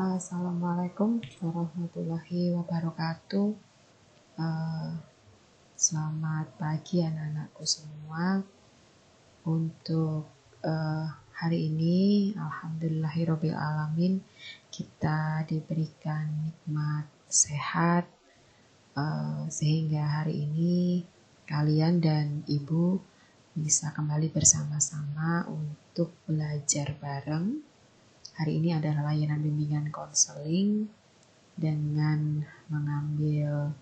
Assalamualaikum warahmatullahi wabarakatuh. Eh, Selamat pagi anak-anakku semua. Untuk hari ini, alhamdulillahirabbil alamin, kita diberikan nikmat sehat sehingga hari ini kalian dan ibu bisa kembali bersama-sama untuk belajar bareng. Hari ini adalah layanan bimbingan konseling dengan mengambil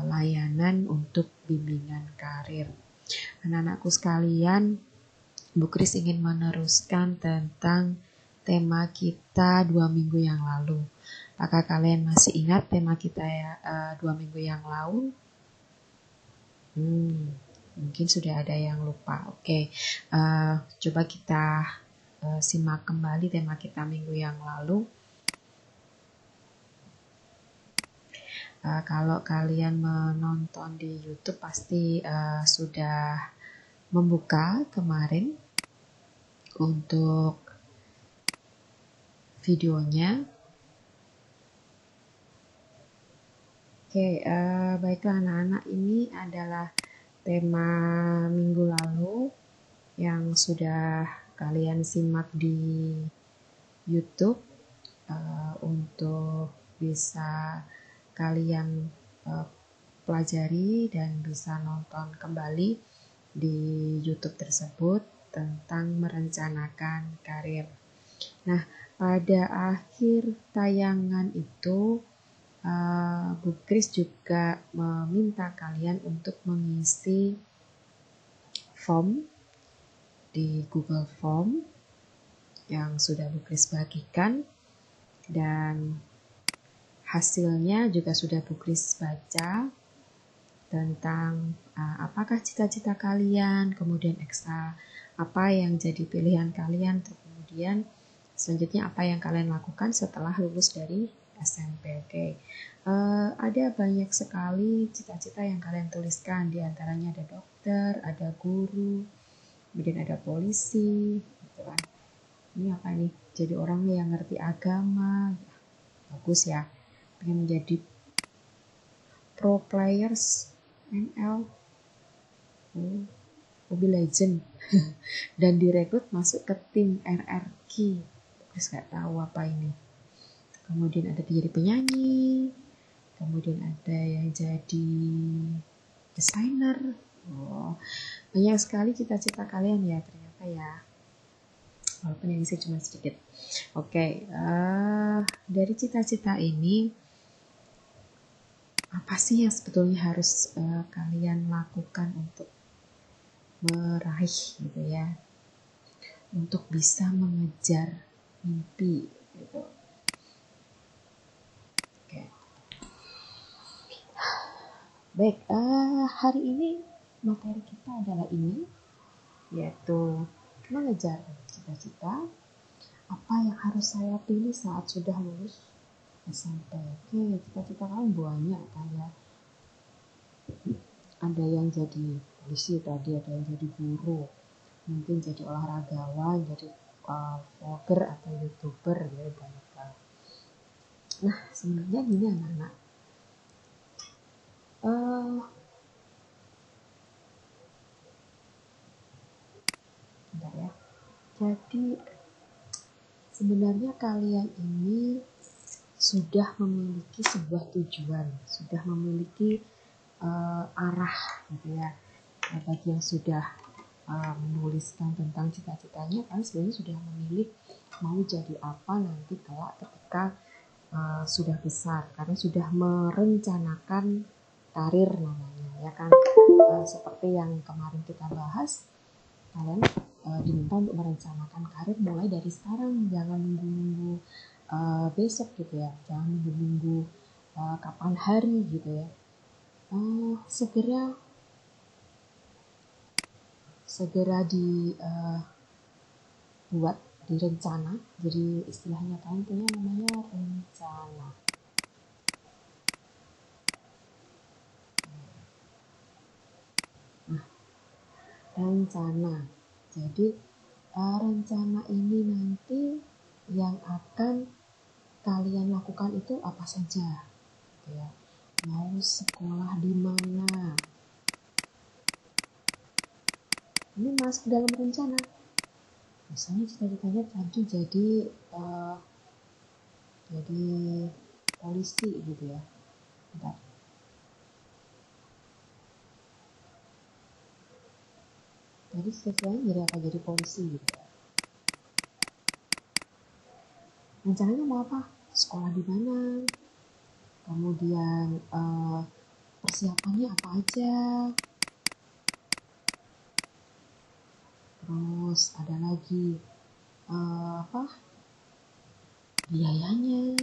layanan untuk bimbingan karir. Anak-anakku sekalian, Bu Kris ingin meneruskan tentang tema kita 2 minggu yang lalu. Apakah kalian masih ingat tema kita 2 minggu yang lalu? Mungkin sudah ada yang lupa. Oke, coba kita simak kembali tema kita minggu yang lalu. Kalau kalian menonton di YouTube pasti sudah membuka kemarin untuk videonya. Oke, baiklah anak-anak, ini adalah tema minggu lalu yang sudah kalian simak di YouTube untuk bisa kalian pelajari dan bisa nonton kembali di YouTube tersebut tentang merencanakan karir. Nah, pada akhir tayangan itu Bu Kris juga meminta kalian untuk mengisi form di Google Form yang sudah Bu Kris bagikan, dan hasilnya juga sudah Bu Kris baca tentang apakah cita-cita kalian, kemudian ekstra apa yang jadi pilihan kalian, kemudian selanjutnya apa yang kalian lakukan setelah lulus dari SMP. Oke. Ada banyak sekali cita-cita yang kalian tuliskan, diantaranya ada dokter, ada guru, kemudian ada polisi, gitu kan. Ini apa nih? Jadi orang yang ngerti agama, bagus ya. Pengen menjadi pro players ML, Mobile Legend, dan direkrut masuk ke tim RRQ. Terus nggak tahu apa ini. Kemudian ada jadi penyanyi, kemudian ada yang jadi desainer. Banyak sekali cita-cita kalian ya ternyata ya. Walaupun yang isi cuma sedikit. Oke, dari cita-cita ini apa sih yang sebetulnya harus kalian lakukan untuk meraih gitu ya, untuk bisa mengejar mimpi gitu. Oke. Baik, hari ini materi kita adalah ini, yaitu mengejar cita-cita. Apa yang harus saya pilih saat sudah lulus SMP? Oke, cita-cita kalian banyak kan ya. Ada yang jadi polisi tadi, ada yang jadi guru, mungkin jadi olahragawan, jadi vlogger atau youtuber, ya banyak banget. Nah, sebenarnya gini anak-anak, bentar ya. Jadi sebenarnya kalian ini sudah memiliki sebuah tujuan, sudah memiliki arah gitu ya. Bagi yang sudah menuliskan tentang cita-citanya, kan sebenarnya sudah memilih mau jadi apa nanti kelak ketika sudah besar, karena sudah merencanakan karir namanya ya kan. Seperti yang kemarin kita bahas, kalian diminta untuk merencanakan karir mulai dari sekarang, jangan nunggu besok gitu ya, jangan nunggu kapan hari gitu ya. Segera dibuat, direncana. Jadi istilahnya kalian punya namanya rencana. Nah, rencana. Jadi rencana ini nanti yang akan kalian lakukan itu apa saja, gitu ya. Mau sekolah di mana, ini masuk dalam rencana. Misalnya cita-citanya tadi jadi polisi gitu ya. Bentar. Jadi cita-citanya jadi apa? Jadi polisi gitu ya. Rencananya mau apa? Sekolah di mana? Kemudian persiapannya apa aja? Terus ada lagi biayanya,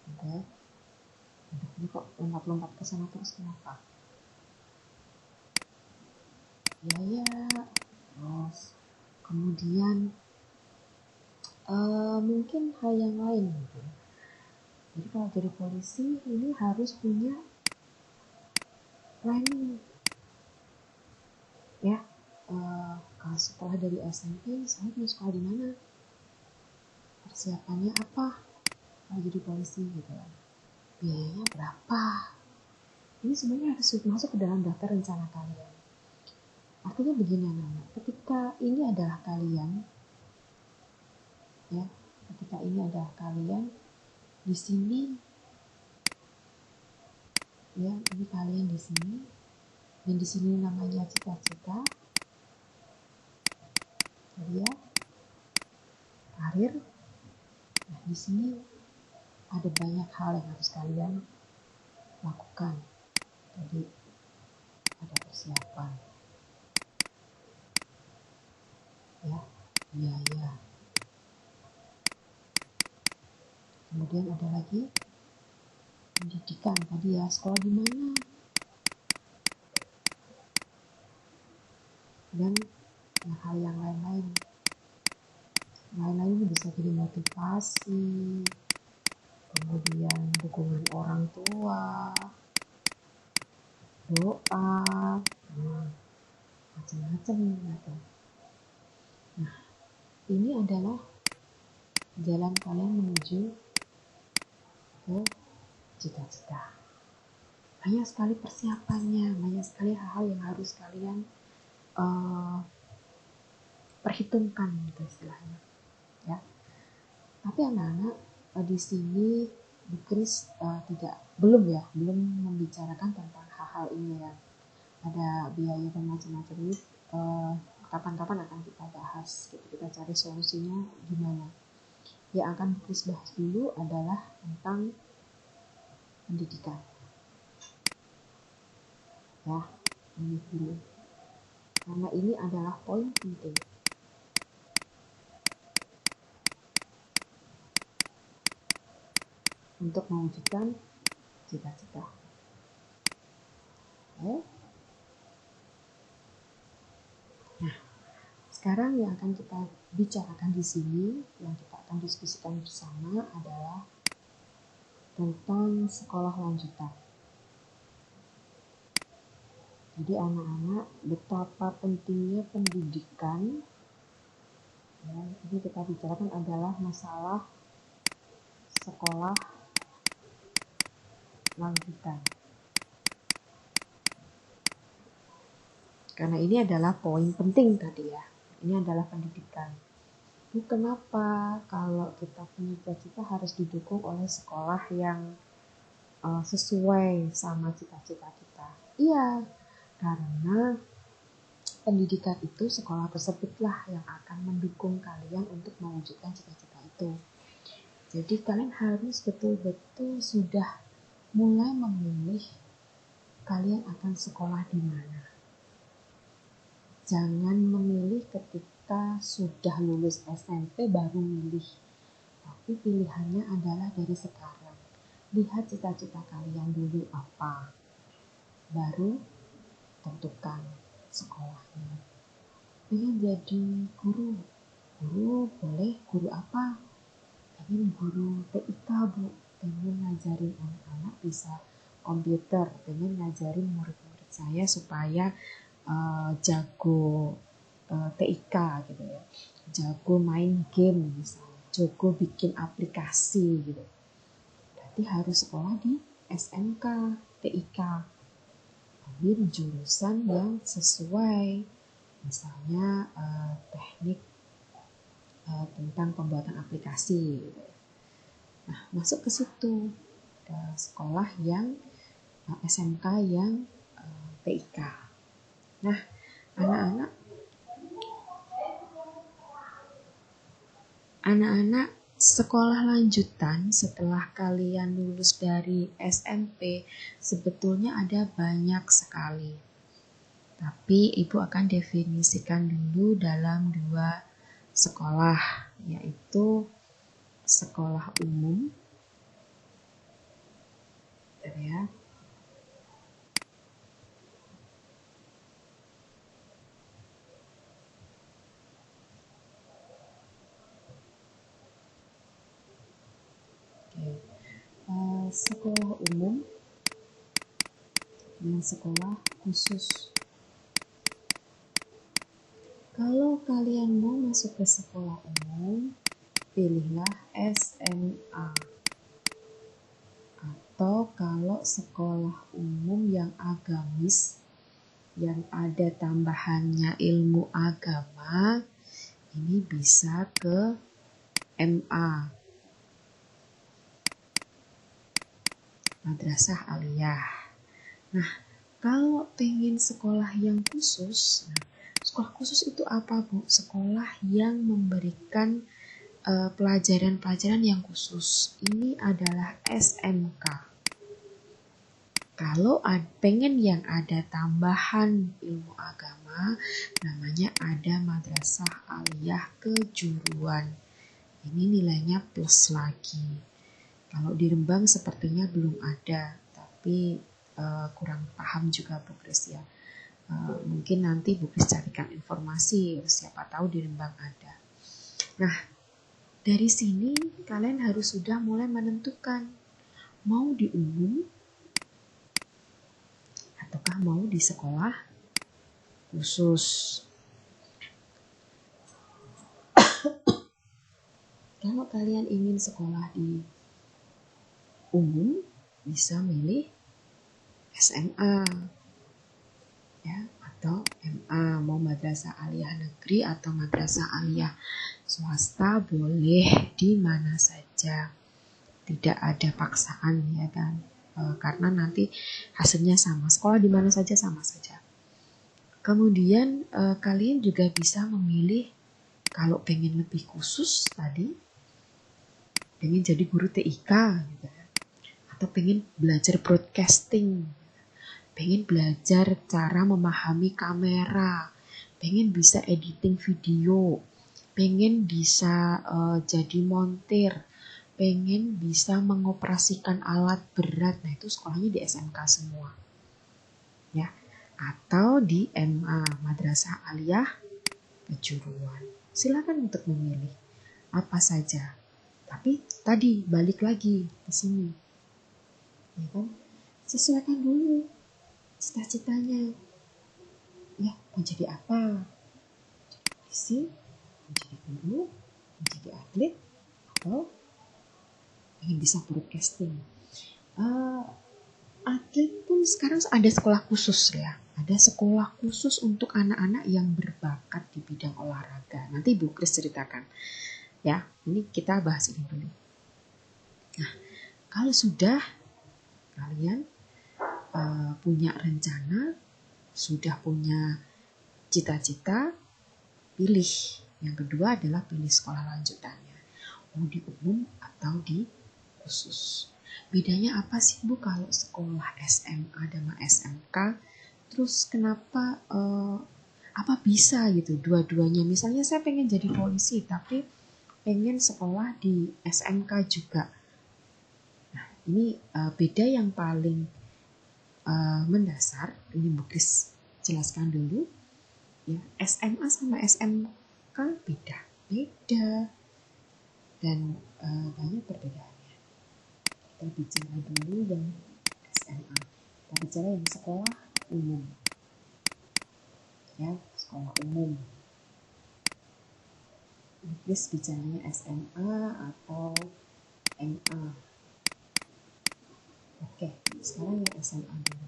gitu ya. Ini kok lompat-lompat ke sana terus, kenapa? Biaya, terus kemudian mungkin hal yang lain gitu. Jadi kalau jadi polisi ini harus punya planning ya. Kalau sekolah dari SMP saya mau sekolah di mana, persiapannya apa kalau jadi polisi gitu ya, biayanya berapa. Ini sebenarnya harus masuk ke dalam daftar rencana kalian. Artinya begini anak-anak, ketika ini adalah kalian ya, ketika ini adalah kalian di sini ya, ini kalian di sini, dan di sini namanya cita-cita ya, karir. Nah, di sini ada banyak hal yang harus kalian lakukan. Jadi ada persiapan ya, biaya. Kemudian ada lagi pendidikan tadi ya, sekolah di mana, dan hal yang lain-lain bisa jadi motivasi, kemudian dukungan orang tua, doa, macam-macam gitu. Nah, ini adalah jalan kalian menuju ke cita-cita. Banyak sekali persiapannya, banyak sekali hal-hal yang harus kalian perhitungkan gitu istilahnya ya. Tapi anak-anak di sini Bu Kris belum membicarakan tentang hal-hal ini ya. Ada biaya dan macam-macam ini kapan-kapan akan kita bahas gitu. Kita cari solusinya gimana. Yang akan Bu Kris bahas dulu adalah tentang pendidikan ya, ini dulu karena ini adalah poin penting untuk mewujudkan cita-cita. Nah, sekarang yang akan kita bicarakan di sini, yang kita akan diskusikan bersama adalah tentang sekolah lanjutan. Jadi anak-anak, betapa pentingnya pendidikan. Ya, ini kita bicarakan adalah masalah sekolah lanjutan. Karena ini adalah poin penting tadi ya. Ini adalah pendidikan. Itu kenapa kalau kita punya cita-cita harus didukung oleh sekolah yang sesuai sama cita-cita kita. Iya, karena pendidikan itu, sekolah tersebutlah yang akan mendukung kalian untuk mewujudkan cita-cita itu. Jadi kalian harus betul-betul sudah mulai memilih kalian akan sekolah di mana. Jangan memilih ketika sudah lulus SMP baru milih. Tapi pilihannya adalah dari sekarang. Lihat cita-cita kalian dulu apa. Baru tentukan sekolahnya. Pengen jadi guru boleh. Guru apa? Pengen guru TIK Bu. Pengen ngajarin anak-anak bisa komputer. Pengen ngajarin murid-murid saya supaya jago TIK gitu ya, jago main game misalnya, jago bikin aplikasi gitu. berarti harus sekolah di SMK, TIK. Ambil jurusan yang sesuai, misalnya teknik tentang pembuatan aplikasi. Nah, masuk ke situ, ke sekolah yang SMK yang TIK. Nah, anak-anak sekolah lanjutan setelah kalian lulus dari SMP sebetulnya ada banyak sekali. Tapi Ibu akan definisikan dulu dalam 2 sekolah, yaitu sekolah umum, ya. Sekolah umum dan sekolah khusus. Kalau kalian mau masuk ke sekolah umum, pilihlah SMA. Atau kalau sekolah umum yang agamis, yang ada tambahannya ilmu agama, ini bisa ke MA, Madrasah Aliyah. Nah, kalau pengen sekolah yang khusus, sekolah khusus itu apa, Bu? Sekolah yang memberikan pelajaran-pelajaran yang khusus. Ini adalah SMK. Kalau pengen yang ada tambahan ilmu agama, namanya ada Madrasah Aliyah Kejuruan. Ini nilainya plus lagi. Kalau di Rembang sepertinya belum ada, tapi kurang paham juga Bu Kris ya. Mungkin nanti Bu Kris carikan informasi, siapa tahu di Rembang ada. Nah, dari sini kalian harus sudah mulai menentukan mau di umum ataukah mau di sekolah khusus. Kalau kalian ingin sekolah di umum, bisa milih SMA ya, atau MA, mau Madrasah Aliyah Negeri atau Madrasah Aliyah swasta boleh di mana saja. Tidak ada paksaan ya kan. Karena nanti hasilnya sama, sekolah di mana saja sama saja. Kemudian kalian juga bisa memilih kalau pengen lebih khusus tadi, pengen jadi guru TIK gitu ya, atau pengen belajar broadcasting, pengen belajar cara memahami kamera, pengen bisa editing video, pengen bisa jadi montir, pengen bisa mengoperasikan alat berat. Nah, itu sekolahnya di SMK semua. Ya. Atau di MA, Madrasah Aliyah Kejuruan. Silakan untuk memilih apa saja. Tapi tadi balik lagi ke sini. Ya kan? Sesuaikan dulu cita-citanya. Ya, mau jadi apa? Polisi, menjadi guru, menjadi atlet, atau ingin bisa broadcasting. Atlet pun sekarang ada sekolah khusus ya. Ada sekolah khusus untuk anak-anak yang berbakat di bidang olahraga. Nanti Bu Kris ceritakan. Ya, ini kita bahas ini dulu. Nah, kalau sudah kalian punya rencana, sudah punya cita-cita, pilih. Yang kedua adalah pilih sekolah lanjutannya. Mau di umum atau di khusus. Bedanya apa sih Bu kalau sekolah SMA dan SMK? Terus kenapa apa bisa gitu dua-duanya? Misalnya saya pengen jadi polisi tapi pengen sekolah di SMK juga. Nah, ini beda yang paling mendasar. Ini Bu Kris jelaskan dulu. Ya, SMA sama SMK beda. Dan banyak perbedaannya. Kita bicara dulu yang SMA. Kita bicara yang sekolah umum. Ya, sekolah umum. Inggris bicaranya SMA atau MA. Oke, sekarang yang SMA dulu.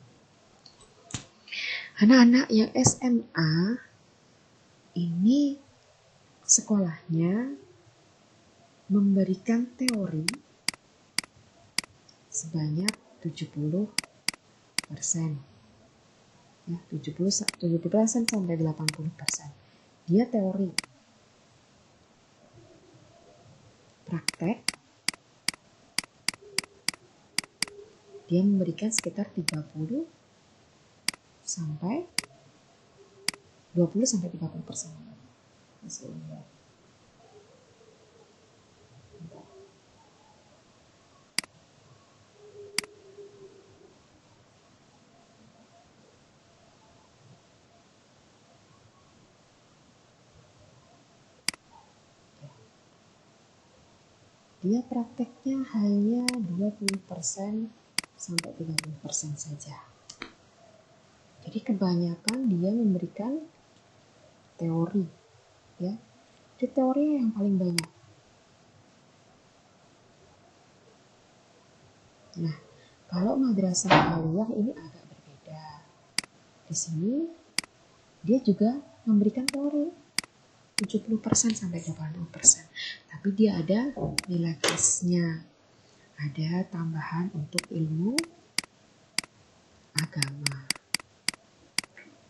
Anak-anak yang SMA ini sekolahnya memberikan teori sebanyak 70%. Ya, 70% sampai 80%. Dia teori. Praktek dia memberikan sekitar 30 sampai 20 sampai 30%. Dia prakteknya hanya 20% sampai 30% saja. Jadi kebanyakan dia memberikan teori, ya. Di teori yang paling banyak. Nah, kalau madrasah aliyah ini agak berbeda. Di sini dia juga memberikan teori 70% sampai 80%. Tapi dia ada nilai plusnya. Ada tambahan untuk ilmu agama.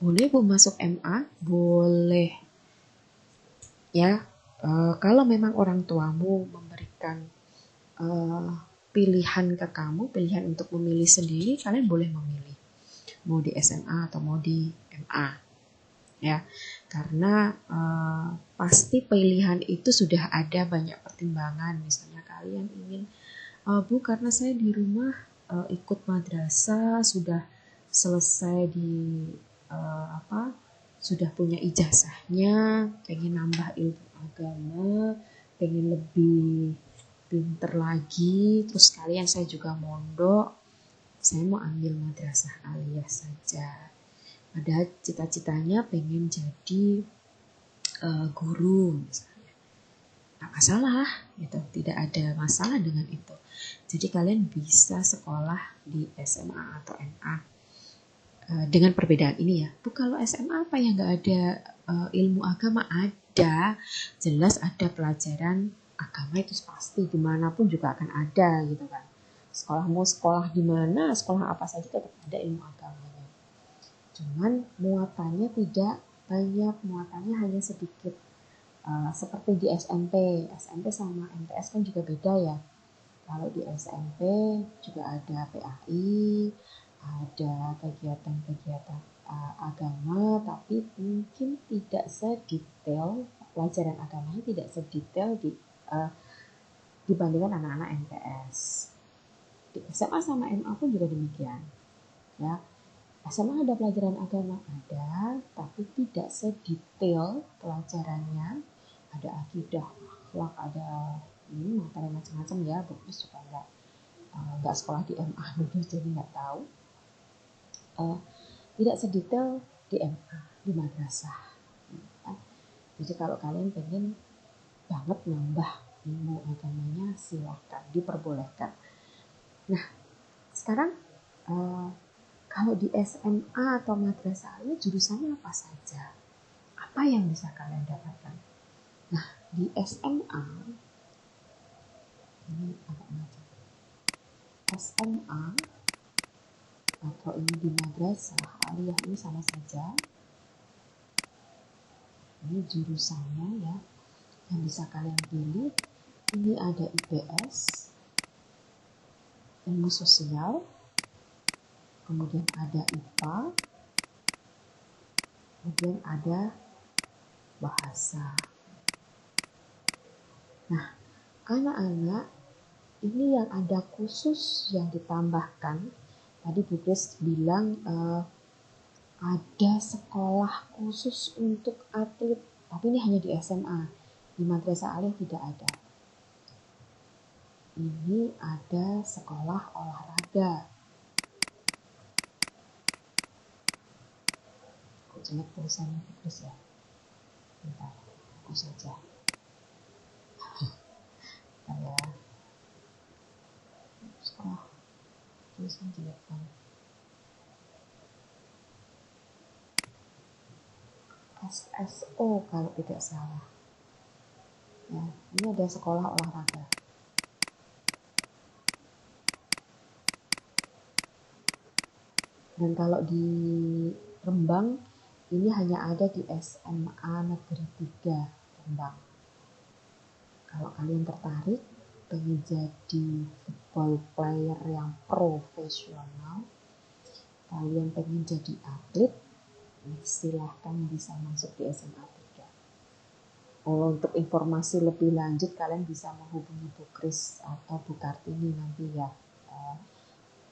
Boleh Bu masuk MA? Boleh. Ya, kalau memang orang tuamu memberikan pilihan ke kamu, pilihan untuk memilih sendiri, kalian boleh memilih. Mau di SMA atau mau di MA. Ya, karena pasti pilihan itu sudah ada banyak pertimbangan. Misalnya kalian ingin, Bu, karena saya di rumah ikut madrasah, sudah selesai di sudah punya ijazahnya, pengen nambah ilmu agama, pengen lebih pinter lagi, terus kalian saya juga mondok, saya mau ambil madrasah aliyah saja. Ada cita-citanya pengen jadi guru misalnya. Nggak masalah, gitu. Tidak ada masalah dengan itu. Jadi kalian bisa sekolah di SMA atau MA dengan perbedaan ini ya. Bu, kalau SMA apa yang nggak ada ilmu agama? Ada, jelas ada pelajaran agama itu pasti dimanapun juga akan ada gitu kan. Sekolah mau sekolah di mana, sekolah apa saja tetap ada ilmu agamanya. Cuman muatannya tidak banyak, muatannya hanya sedikit. Seperti di SMP sama MTS kan juga beda ya. Kalau di SMP juga ada PAI, ada kegiatan-kegiatan agama, tapi mungkin tidak sedetail, pelajaran agamanya tidak sedetail dibandingkan anak-anak MTS. Di SMA sama MA pun juga demikian. Ya, SMA ada pelajaran agama, ada, tapi tidak sedetail pelajarannya. Ada akidah, akhlak, ada materi macam-macam ya. Terus juga nggak sekolah di MA dulu, jadi nggak tahu. Tidak sedetail di MA, di madrasah. Jadi kalau kalian pengen banget nambah ilmu agamanya, silakan, diperbolehkan. Nah, sekarang kalau di SMA atau madrasah ini jurusannya apa saja? Apa yang bisa kalian dapatkan? Nah, di SMA ini agak macam. SMA atau ini di madrasah aliyah ini sama saja. Ini jurusannya ya, yang bisa kalian pilih. Ini ada IPS, ilmu sosial, kemudian ada IPA, kemudian ada bahasa. Nah, anak-anak ini yang ada khusus yang ditambahkan. Tadi Bu Grace bilang ada sekolah khusus untuk atlet, tapi ini hanya di SMA. Di madrasah aliyah tidak ada. Ini ada sekolah olahraga. Kok jelek tulisannya Bu Grace ya? Bentar, hapus saja. Bentar ya. Sekolah tulisan jelek banget. SSO kalau tidak salah. Ya, ini ada sekolah olahraga. Dan kalau di Rembang ini hanya ada di SMA Negeri 3 Rembang. Kalau kalian tertarik pengen jadi football player yang profesional, kalian pengen jadi atlet, silahkan bisa masuk di SMA 3. Untuk informasi lebih lanjut kalian bisa menghubungi Bu Kris atau Bu Kartini nanti ya,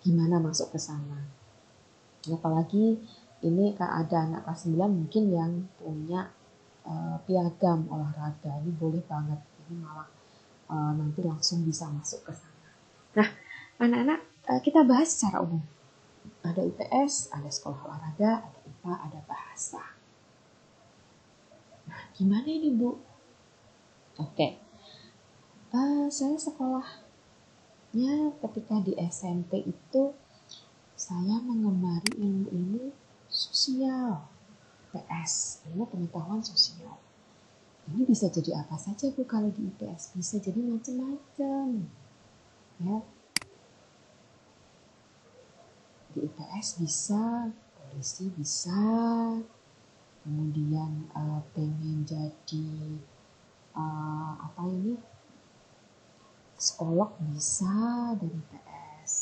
gimana masuk ke sana. Apalagi ini ada anak kelas 9 mungkin yang punya piagam olahraga, ini boleh banget, ini malah nanti langsung bisa masuk ke sana. Nah, anak-anak kita bahas secara umum. Ada IPS, ada sekolah olahraga, ada IPA, ada bahasa. Nah, gimana ini Bu? Oke, saya sekolahnya ketika di SMP itu saya mengemari ilmu-ilmu sosial, IPS, ilmu pengetahuan sosial. Ini bisa jadi apa saja Bu kalau di IPS? Bisa jadi macam-macam. Ya. Di IPS bisa, polisi bisa, kemudian pengen jadi psikolog bisa dari IPS.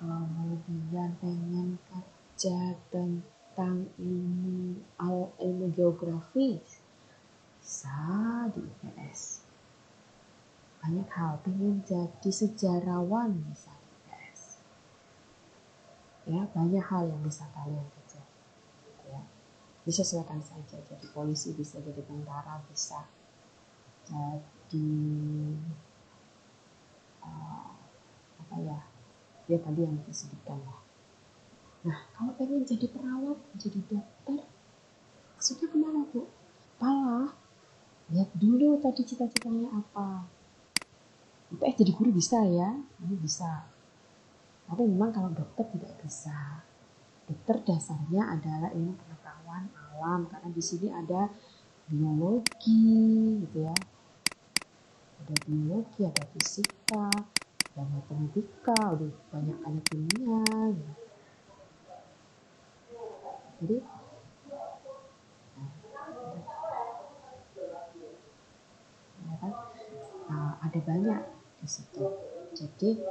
Kemudian pengen kerja tentang ilmu geografi bisa di IPS. Banyak hal, pengen jadi sejarawan bisa di IPS. Ya, banyak hal yang bisa kalian kerja. Ya, disesuaikan saja. Jadi polisi bisa, jadi tentara bisa, jadi ya tadi yang disebutkan lah. Nah, kalau pengen jadi perawat, jadi dokter, maksudnya kemana Bu? Apalah, lihat dulu tadi cita-citanya apa. IPS jadi guru bisa ya, ini bisa. Tapi memang kalau dokter tidak bisa. Dokter dasarnya adalah ilmu pengetahuan alam, karena di sini ada biologi, gitu ya. Ada biologi, ada fisika, ada matematika, udah banyak anak kimia. Gitu. Jadi ya kan, ada banyak di situ. Jadi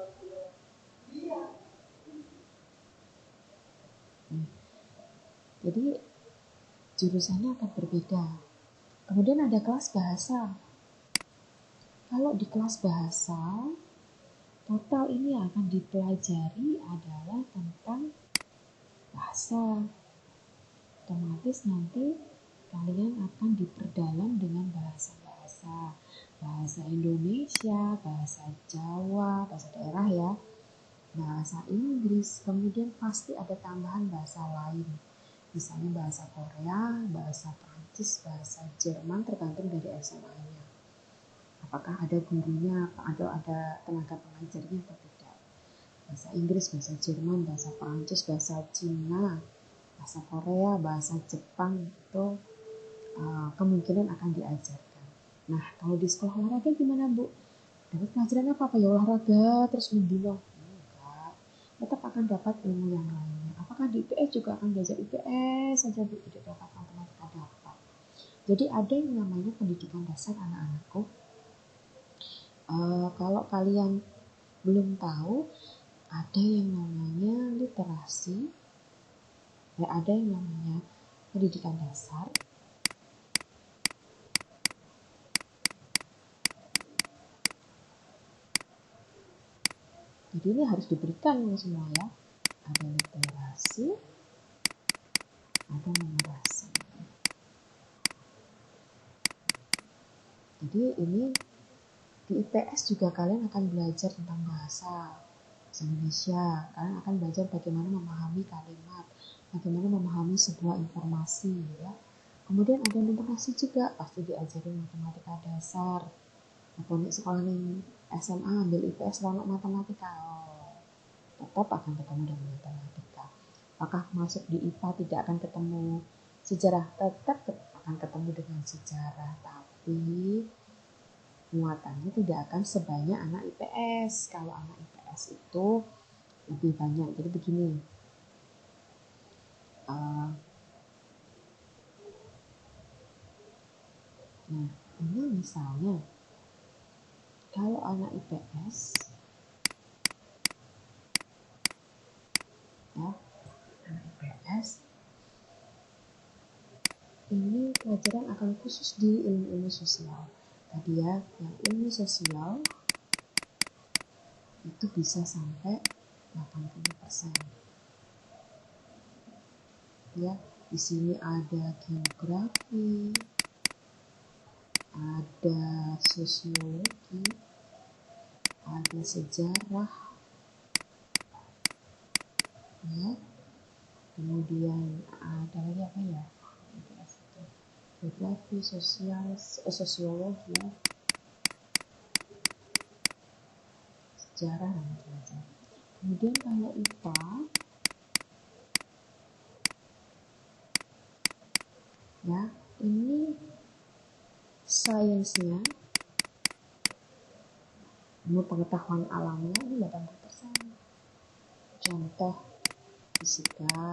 jurusannya akan berbeda. Kemudian ada kelas bahasa. Kalau di kelas bahasa, total ini akan dipelajari adalah tentang bahasa. Otomatis nanti kalian akan diperdalam dengan bahasa-bahasa. Bahasa Indonesia, bahasa Jawa, bahasa daerah ya. Bahasa Inggris, kemudian pasti ada tambahan bahasa lain. Misalnya bahasa Korea, bahasa Prancis, bahasa Jerman, tergantung dari SMA-nya. Apakah ada gurunya atau ada tenaga pengajarnya atau tidak. Bahasa Inggris, bahasa Jerman, bahasa Prancis, bahasa Cina, bahasa Korea, bahasa Jepang itu kemungkinan akan diajarkan. Nah, kalau di sekolah olahraga gimana Bu? Dapat pelajaran apa ya olahraga terus mendino? Enggak, tetap akan dapat ilmu yang lainnya. Apakah di IPS juga akan belajar IPS saja Bu? Tidak dapat, matematika dapat. Jadi ada yang namanya pendidikan dasar anak-anakku. Kalau kalian belum tahu, ada yang namanya literasi, ada yang namanya pendidikan dasar. Jadi ini harus diberikan semua ya. Ada literasi, ada numerasi. Jadi ini di IPS juga kalian akan belajar tentang bahasa Indonesia. Kalian akan belajar bagaimana memahami kalimat, bagaimana memahami sebuah informasi ya. Kemudian ada numerasi juga, pasti diajarin matematika dasar. Atau sekolah nih SMA ambil IPS lono matematika. tetap akan ketemu dengan matematika. Apakah masuk di IPA tidak akan ketemu sejarah? Tetap akan ketemu dengan sejarah, tapi muatannya tidak akan sebanyak anak IPS. Kalau anak IPS itu lebih banyak. Jadi begini, nah ini misalnya kalau anak IPS ya, anak IPS ini pelajaran akan khusus di ilmu-ilmu sosial. Tadi ya, yang ilmu sosial itu bisa sampai 80%. Ya, di sini ada geografi, ada sosiologi, ada sejarah, ya. Kemudian ada lagi apa ya? Geografi, sosial, sosiologi, ya. Sejarah dan macam-macam. Kemudian kalau IPA, ya, ini sainsnya, ilmu pengetahuan alamnya ini 80%. Contoh fisika,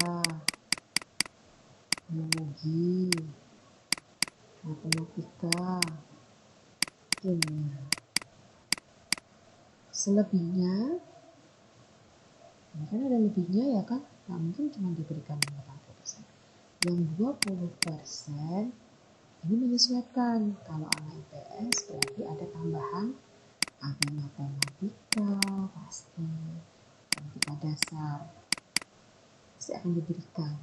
biologi, matematika, kimia. Selebihnya, ini kan ada lebihnya ya kan, nggak mungkin cuma diberikan 80%. Yang 20% ini menyesuaikan. Kalau anak IPS berarti ada tambahan, ada matematika pasti, matematika dasar pasti akan diberikan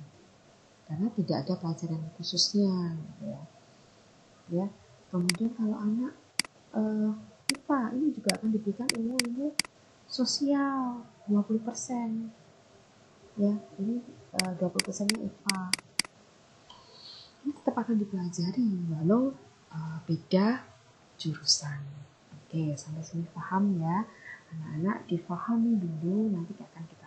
karena tidak ada pelajaran khususnya, ya. Kemudian kalau anak IPA ini juga akan diberikan ilmu-ilmu sosial 20%, ya. Ini 20%-nya IPA. Ini tetap akan dipelajari walau beda jurusan. Oke, sampai sini paham ya anak-anak, difahami dulu, nanti akan kita